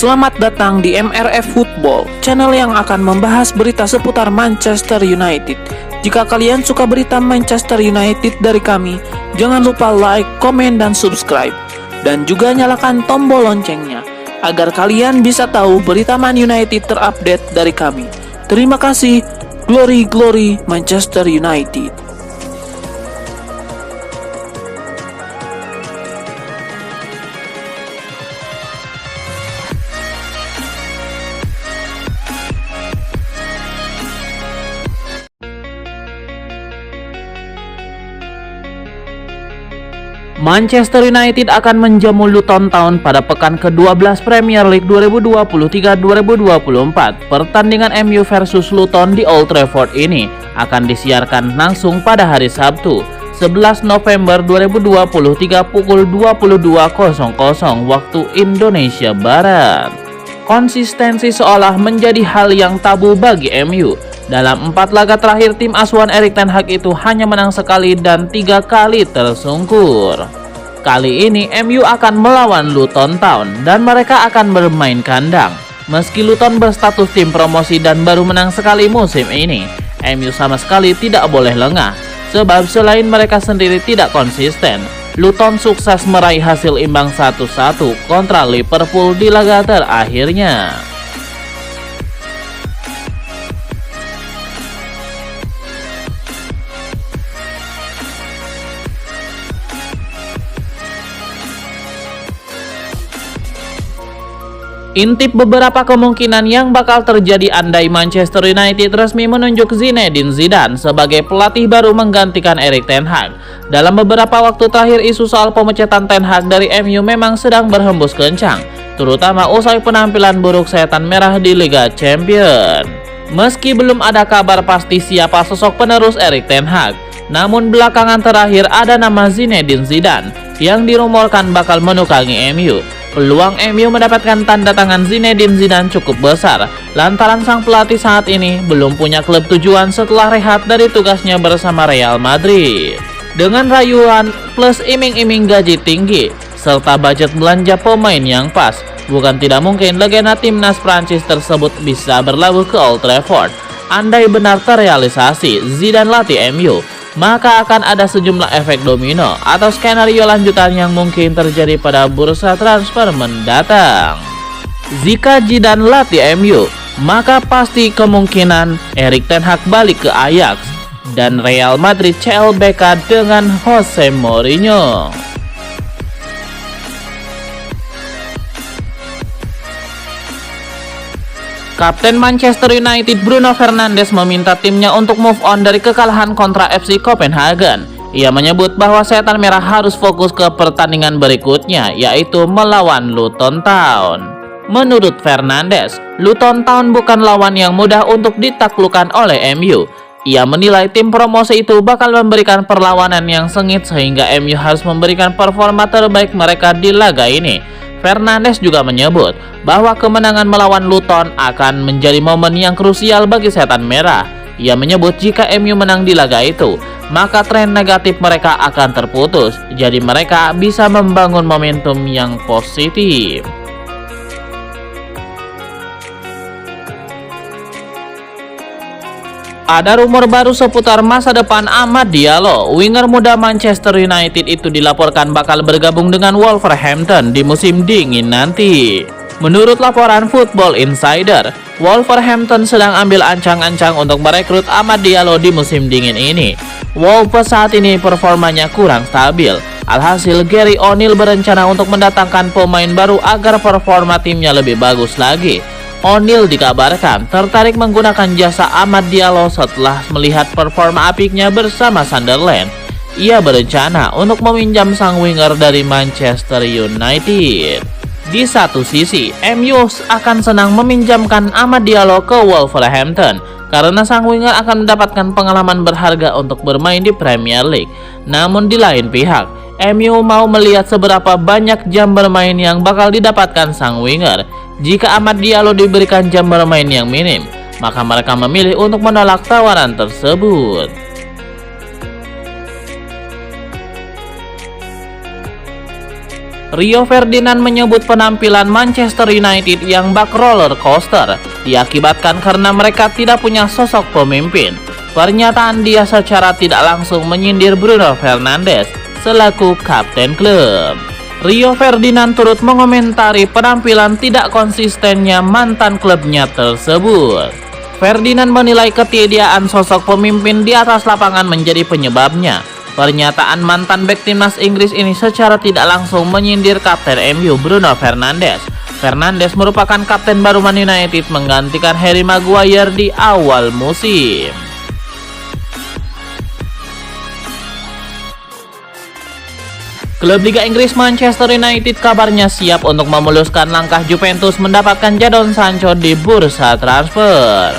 Selamat datang di MRF Football, channel yang akan membahas berita seputar Manchester United. Jika kalian suka berita Manchester United dari kami, jangan lupa like, komen, dan subscribe. Dan juga nyalakan tombol loncengnya, agar kalian bisa tahu berita Man United terupdate dari kami. Terima kasih, Glory Glory Manchester United. Manchester United akan menjamu Luton Town pada pekan ke-12 Premier League 2023-2024. Pertandingan MU versus Luton di Old Trafford ini akan disiarkan langsung pada hari Sabtu, 11 November 2023 pukul 22.00 waktu Indonesia Barat. Konsistensi seolah menjadi hal yang tabu bagi MU. Dalam 4 laga terakhir, tim asuhan Erik ten Hag itu hanya menang sekali dan 3 kali tersungkur. Kali ini MU akan melawan Luton Town dan mereka akan bermain kandang. Meski Luton berstatus tim promosi dan baru menang sekali musim ini, MU sama sekali tidak boleh lengah. Sebab selain mereka sendiri tidak konsisten, Luton sukses meraih hasil imbang 1-1 kontra Liverpool di laga terakhirnya. Intip beberapa kemungkinan yang bakal terjadi andai Manchester United resmi menunjuk Zinedine Zidane sebagai pelatih baru menggantikan Erik ten Hag. Dalam beberapa waktu terakhir, isu soal pemecatan ten Hag dari MU memang sedang berhembus kencang, terutama usai penampilan buruk setan merah di Liga Champions. Meski belum ada kabar pasti siapa sosok penerus Erik ten Hag, namun belakangan terakhir ada nama Zinedine Zidane yang dirumorkan bakal menukangi MU. Peluang MU mendapatkan tanda tangan Zinedine Zidane cukup besar, lantaran sang pelatih saat ini belum punya klub tujuan setelah rehat dari tugasnya bersama Real Madrid. Dengan rayuan plus iming-iming gaji tinggi, serta budget belanja pemain yang pas, bukan tidak mungkin legenda timnas Prancis tersebut bisa berlabuh ke Old Trafford. Andai benar terrealisasi Zidane latih MU, maka akan ada sejumlah efek domino atau skenario lanjutan yang mungkin terjadi pada bursa transfer mendatang. Jika Zidane latih MU, maka pasti kemungkinan Erik ten Hag balik ke Ajax dan Real Madrid CLBK dengan Jose Mourinho. Kapten Manchester United Bruno Fernandes meminta timnya untuk move on dari kekalahan kontra FC Copenhagen. Ia menyebut bahwa setan merah harus fokus ke pertandingan berikutnya, yaitu melawan Luton Town. Menurut Fernandes, Luton Town bukan lawan yang mudah untuk ditaklukkan oleh MU. Ia menilai tim promosi itu bakal memberikan perlawanan yang sengit sehingga MU harus memberikan performa terbaik mereka di laga ini. Fernandes juga menyebut bahwa kemenangan melawan Luton akan menjadi momen yang krusial bagi setan merah. Ia menyebut jika MU menang di laga itu, maka tren negatif mereka akan terputus, jadi mereka bisa membangun momentum yang positif. Ada rumor baru seputar masa depan Amad Diallo. Winger muda Manchester United itu dilaporkan bakal bergabung dengan Wolverhampton di musim dingin nanti. Menurut laporan Football Insider, Wolverhampton sedang ambil ancang-ancang untuk merekrut Amad Diallo di musim dingin ini. Wolves saat ini performanya kurang stabil. Alhasil, Gary O'Neill berencana untuk mendatangkan pemain baru agar performa timnya lebih bagus lagi. O'Neill dikabarkan tertarik menggunakan jasa Amad Diallo setelah melihat performa apiknya bersama Sunderland. Ia berencana untuk meminjam sang winger dari Manchester United. Di satu sisi, MU akan senang meminjamkan Amad Diallo ke Wolverhampton karena sang winger akan mendapatkan pengalaman berharga untuk bermain di Premier League. Namun di lain pihak, MU mau melihat seberapa banyak jam bermain yang bakal didapatkan sang winger. Jika Amad Diallo diberikan jam bermain yang minim, maka mereka memilih untuk menolak tawaran tersebut. Rio Ferdinand menyebut penampilan Manchester United yang bak roller coaster diakibatkan karena mereka tidak punya sosok pemimpin. Pernyataan dia secara tidak langsung menyindir Bruno Fernandes selaku kapten klub. Rio Ferdinand turut mengomentari penampilan tidak konsistennya mantan klubnya tersebut. Ferdinand menilai ketiadaan sosok pemimpin di atas lapangan menjadi penyebabnya. Pernyataan mantan bek timnas Inggris ini secara tidak langsung menyindir kapten MU Bruno Fernandes. Fernandes merupakan kapten baru Man United menggantikan Harry Maguire di awal musim. Klub Liga Inggris Manchester United kabarnya siap untuk memuluskan langkah Juventus mendapatkan Jadon Sancho di bursa transfer.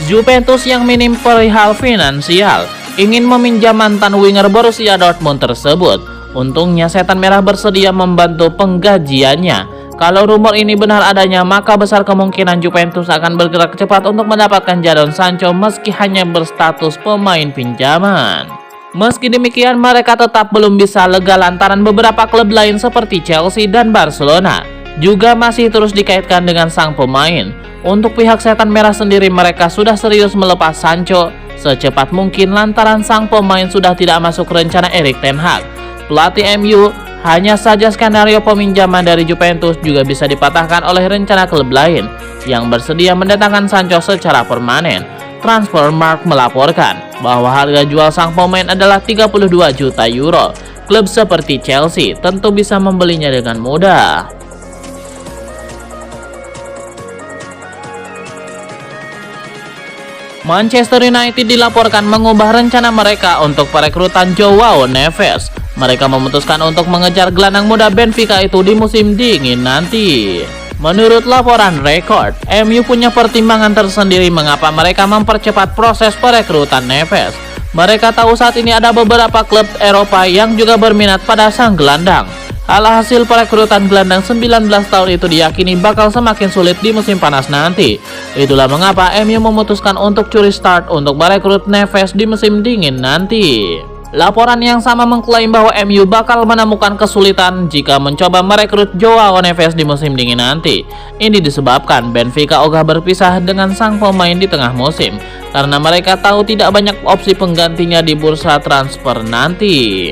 Juventus yang minim perihal finansial ingin meminjam mantan winger Borussia Dortmund tersebut. Untungnya setan merah bersedia membantu penggajiannya. Kalau rumor ini benar adanya, maka besar kemungkinan Juventus akan bergerak cepat untuk mendapatkan Jadon Sancho meski hanya berstatus pemain pinjaman. Meski demikian, mereka tetap belum bisa lega lantaran beberapa klub lain seperti Chelsea dan Barcelona juga masih terus dikaitkan dengan sang pemain. Untuk pihak setan merah sendiri, mereka sudah serius melepas Sancho secepat mungkin lantaran sang pemain sudah tidak masuk rencana Erik ten Hag. Pelatih MU hanya saja skenario peminjaman dari Juventus juga bisa dipatahkan oleh rencana klub lain yang bersedia mendatangkan Sancho secara permanen. Transfermarkt melaporkan bahwa harga jual sang pemain adalah 32 juta euro. Klub seperti Chelsea tentu bisa membelinya dengan mudah. Manchester United dilaporkan mengubah rencana mereka untuk perekrutan Joao Neves. Mereka memutuskan untuk mengejar gelandang muda Benfica itu di musim dingin nanti. Menurut laporan Record, MU punya pertimbangan tersendiri mengapa mereka mempercepat proses perekrutan Neves. Mereka tahu saat ini ada beberapa klub Eropa yang juga berminat pada sang gelandang. Alhasil perekrutan gelandang 19 tahun itu diyakini bakal semakin sulit di musim panas nanti. Itulah mengapa MU memutuskan untuk curi start untuk merekrut Neves di musim dingin nanti. Laporan yang sama mengklaim bahwa MU bakal menemukan kesulitan jika mencoba merekrut Joao Neves di musim dingin nanti. Ini disebabkan Benfica ogah berpisah dengan sang pemain di tengah musim karena mereka tahu tidak banyak opsi penggantinya di bursa transfer nanti.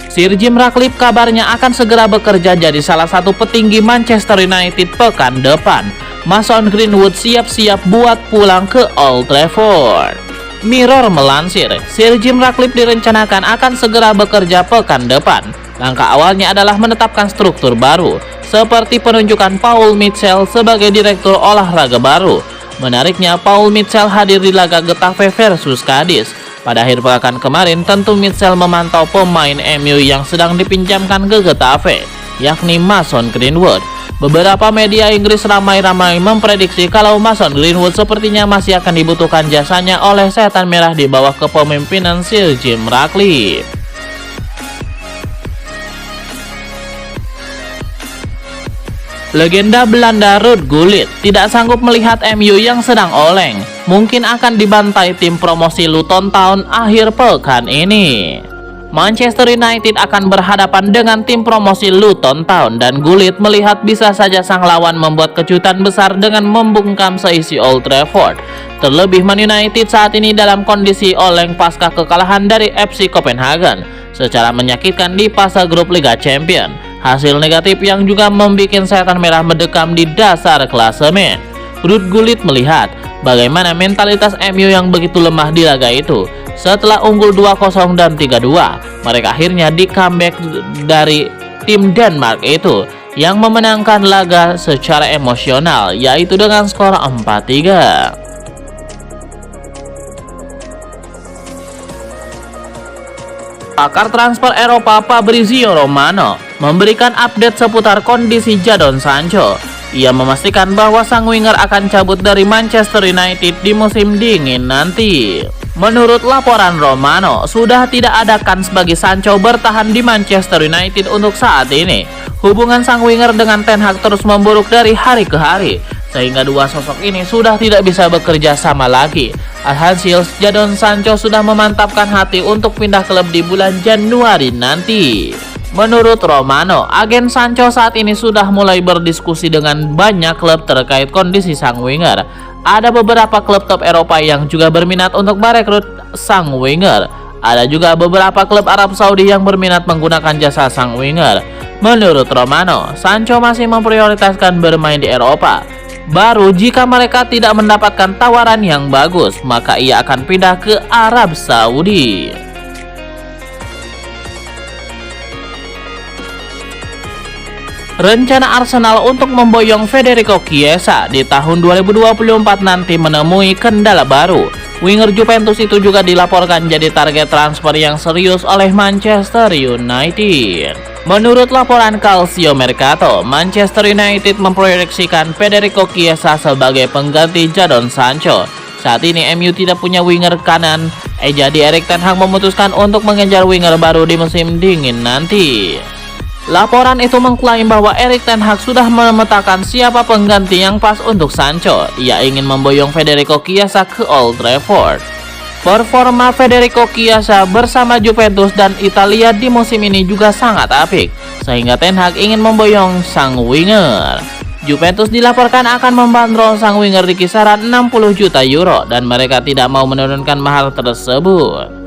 Sir Jim Ratcliffe kabarnya akan segera bekerja jadi salah satu petinggi Manchester United pekan depan. Mason Greenwood siap-siap buat pulang ke Old Trafford. Mirror melansir, Sir Jim Ratcliffe direncanakan akan segera bekerja pekan depan. Langkah awalnya adalah menetapkan struktur baru, seperti penunjukan Paul Mitchell sebagai direktur olahraga baru. Menariknya, Paul Mitchell hadir di laga Getafe versus Cadiz. Pada akhir pekan kemarin, tentu Mitchell memantau pemain MU yang sedang dipinjamkan ke Getafe, yakni Mason Greenwood. Beberapa media Inggris ramai-ramai memprediksi kalau Mason Greenwood sepertinya masih akan dibutuhkan jasanya oleh setan merah di bawah kepemimpinan Sir Jim Ratcliffe. Legenda Belanda Ruud Gullit tidak sanggup melihat MU yang sedang oleng. Mungkin akan dibantai tim promosi Luton Town akhir pekan ini. Manchester United akan berhadapan dengan tim promosi Luton Town dan Gullit melihat bisa saja sang lawan membuat kejutan besar dengan membungkam seisi Old Trafford. Terlebih Man United saat ini dalam kondisi oleng pasca kekalahan dari FC Copenhagen secara menyakitkan di fase grup Liga Champions. Hasil negatif yang juga membuat setan merah mendekam di dasar klasemen. Ruud Gullit melihat bagaimana mentalitas MU yang begitu lemah di laga itu. Setelah unggul 2-0 dan 3-2, mereka akhirnya di comeback dari tim Denmark itu yang memenangkan laga secara emosional, yaitu dengan skor 4-3. Pakar transfer Eropa Fabrizio Romano memberikan update seputar kondisi Jadon Sancho. Ia memastikan bahwa sang winger akan cabut dari Manchester United di musim dingin nanti. Menurut laporan Romano, sudah tidak ada kans bagi Sancho bertahan di Manchester United untuk saat ini. Hubungan sang winger dengan Ten Hag terus memburuk dari hari ke hari, sehingga dua sosok ini sudah tidak bisa bekerja sama lagi. Alhasil, Jadon Sancho sudah memantapkan hati untuk pindah klub di bulan Januari nanti. Menurut Romano, agen Sancho saat ini sudah mulai berdiskusi dengan banyak klub terkait kondisi sang winger. Ada beberapa klub top Eropa yang juga berminat untuk merekrut sang winger. Ada juga beberapa klub Arab Saudi yang berminat menggunakan jasa sang winger. Menurut Romano, Sancho masih memprioritaskan bermain di Eropa. Baru jika mereka tidak mendapatkan tawaran yang bagus, maka ia akan pindah ke Arab Saudi. Rencana Arsenal untuk memboyong Federico Chiesa di tahun 2024 nanti menemui kendala baru. Winger Juventus itu juga dilaporkan jadi target transfer yang serius oleh Manchester United. Menurut laporan Calcio Mercato, Manchester United memproyeksikan Federico Chiesa sebagai pengganti Jadon Sancho. Saat ini MU tidak punya winger kanan, jadi Erik ten Hag memutuskan untuk mengejar winger baru di musim dingin nanti. Laporan itu mengklaim bahwa Erik ten Hag sudah memetakan siapa pengganti yang pas untuk Sancho. Ia ingin memboyong Federico Chiesa ke Old Trafford. Performa Federico Chiesa bersama Juventus dan Italia di musim ini juga sangat apik, sehingga ten Hag ingin memboyong sang winger. Juventus dilaporkan akan membandrol sang winger di kisaran 60 juta euro dan mereka tidak mau menurunkan mahar tersebut.